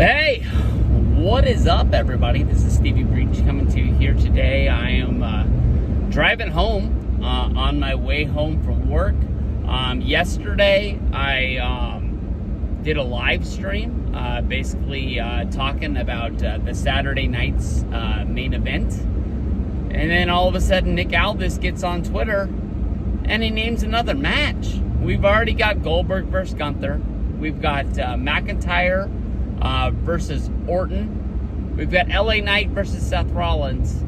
Hey, what is up, everybody? This is Stevie Breach coming to you here today. I am driving home on my way home from work. Yesterday, I did a live stream, basically talking about the Saturday night's main event. And then all of a sudden, Nick Aldis gets on Twitter and he names another match. We've already got Goldberg versus Gunther. We've got McIntyre versus Orton. We've got LA Knight versus Seth Rollins.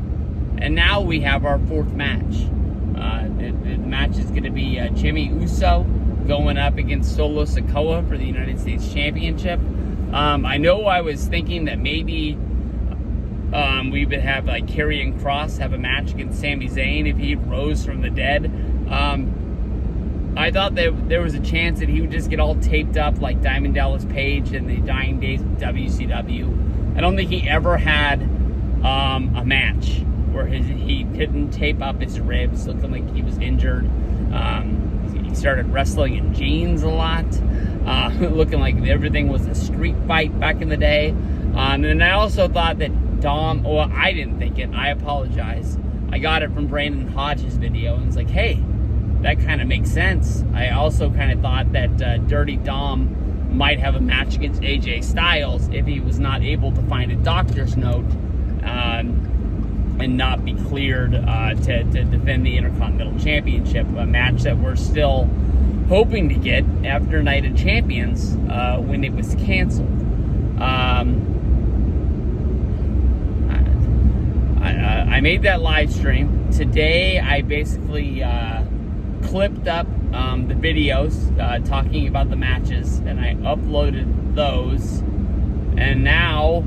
And now we have our fourth match. The match is going to be Jimmy Uso going up against Solo Sikoa for the United States Championship. I know I was thinking that maybe we would have like Karrion Kross have a match against Sami Zayn if he rose from the dead. I thought that there was a chance that he would just get all taped up like Diamond Dallas Page in the dying days of WCW. I don't think he ever had a match where he couldn't tape up his ribs, looking like he was injured. He started wrestling in jeans a lot, looking like everything was a street fight back in the day. And I also thought that Dom, well, I didn't think it. I apologize. I got it from Brandon Hodge's video, and it's like, hey, that kind of makes sense. I also kind of thought that Dirty Dom might have a match against AJ Styles if he was not able to find a doctor's note and not be cleared to defend the Intercontinental Championship, a match that we're still hoping to get after Night of Champions when it was canceled. I made that live stream. Today I basically clipped up the videos talking about the matches, and I uploaded those, and now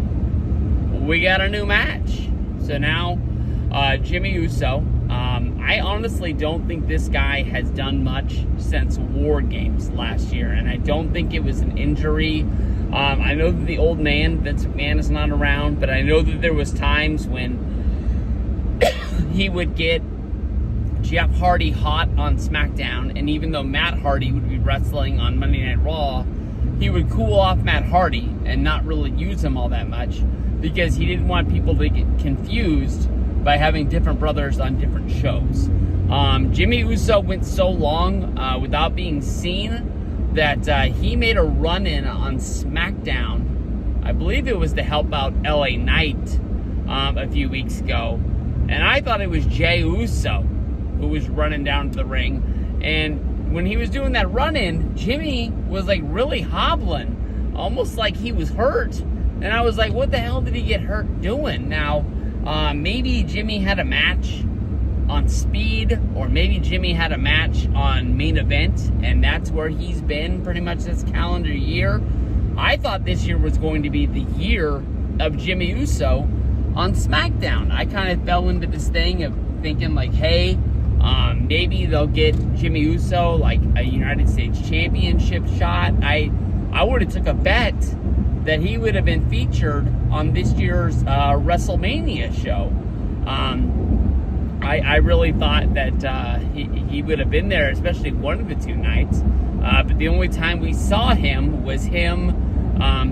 we got a new match. So now Jimmy Uso, I honestly don't think this guy has done much since War Games last year, and I don't think it was an injury. I know that the old man, Vince McMahon, is not around, but I know that there was times when he would get Jeff Hardy hot on SmackDown, and even though Matt Hardy would be wrestling on Monday Night Raw, he would cool off Matt Hardy and not really use him all that much because he didn't want people to get confused by having different brothers on different shows. Jimmy Uso went so long without being seen that he made a run-in on SmackDown. I believe it was to help out LA Knight a few weeks ago, and I thought it was Jey Uso who was running down to the ring. And when he was doing that run-in, Jimmy was like really hobbling, almost like he was hurt. And I was like, what the hell did he get hurt doing? Now, maybe Jimmy had a match on Speed, or maybe Jimmy had a match on Main Event, and that's where he's been pretty much this calendar year. I thought this year was going to be the year of Jimmy Uso on SmackDown. I kind of fell into this thing of thinking like, hey, maybe they'll get Jimmy Uso like a United States Championship shot. I would have took a bet that he would have been featured on this year's WrestleMania show. I really thought that he would have been there, especially one of the two nights. But the only time we saw him was him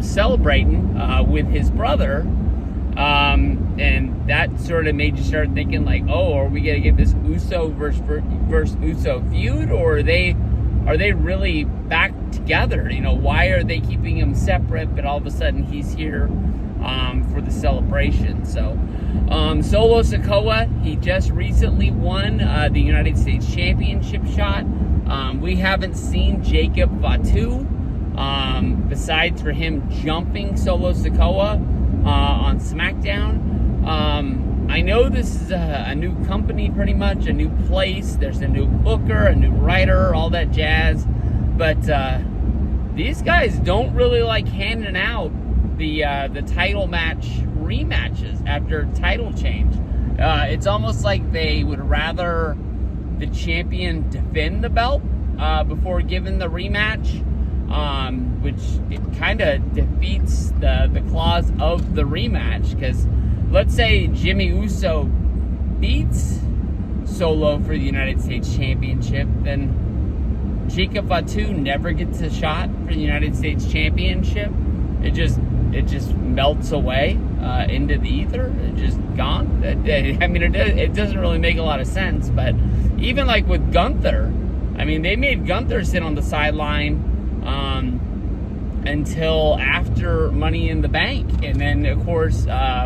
celebrating with his brother. And that sort of made you start thinking like, oh, are we going to get this Uso versus Uso feud, or are they really back together? You know, why are they keeping him separate, but all of a sudden he's here for the celebration? So Solo Sikoa, he just recently won the United States Championship shot. We haven't seen Jacob Fatu besides for him jumping Solo Sikoa on SmackDown. I know this is a new company, pretty much, a new place. There's a new booker, a new writer, all that jazz. But these guys don't really like handing out the title match rematches after title change. It's almost like they would rather the champion defend the belt before giving the rematch. Which it kind of defeats the clause of the rematch, because let's say Jimmy Uso beats Solo for the United States Championship, then Jacob Fatu never gets a shot for the United States Championship. It it just melts away into the ether. It's just gone. I mean, it doesn't really make a lot of sense. But even like with Gunther, I mean, they made Gunther sit on the sideline until after Money in the Bank. And then, of course,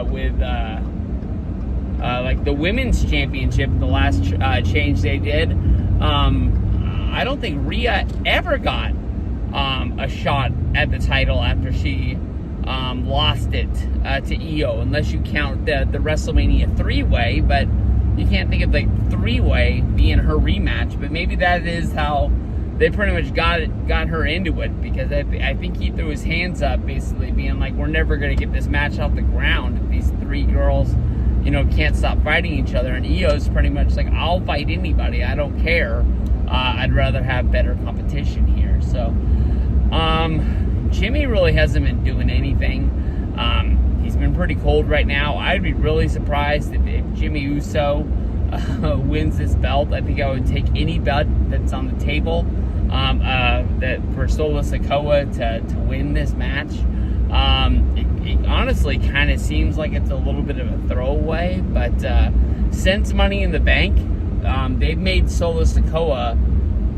with like the women's championship, the last change they did, I don't think Rhea ever got a shot at the title after she lost it to Io, unless you count the WrestleMania 3-way, but you can't think of the 3-way being her rematch. But maybe that is how they pretty much got her into it, because I think he threw his hands up, basically being like, we're never going to get this match off the ground if these three girls, you know, can't stop fighting each other. And Io's pretty much like, I'll fight anybody, I don't care. I'd rather have better competition here. So Jimmy really hasn't been doing anything. He's been pretty cold right now. I'd be really surprised if Jimmy Uso wins this belt. I think I would take any belt that's on the table that for Solo Sikoa to win this match. It honestly kind of seems like it's a little bit of a throwaway, but since Money in the Bank, they've made Solo Sikoa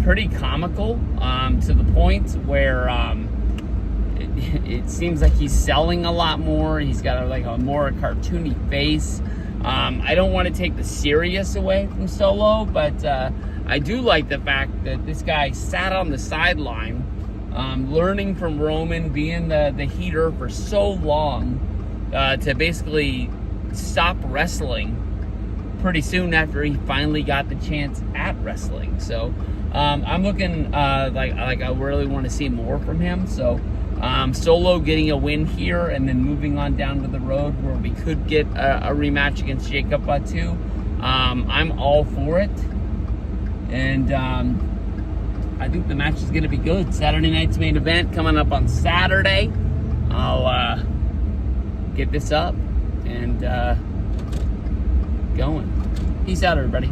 pretty comical to the point where it seems like he's selling a lot more. He's got a more cartoony face. I don't want to take the serious away from Solo, but I do like the fact that this guy sat on the sideline, learning from Roman, being the heater for so long, to basically stop wrestling pretty soon after he finally got the chance at wrestling. So I'm looking like I really want to see more from him. So Solo getting a win here and then moving on down to the road where we could get a rematch against Jacob Batu. I'm all for it. And I think the match is going to be good. Saturday night's main event coming up on Saturday. I'll get this up and going. Peace out, everybody.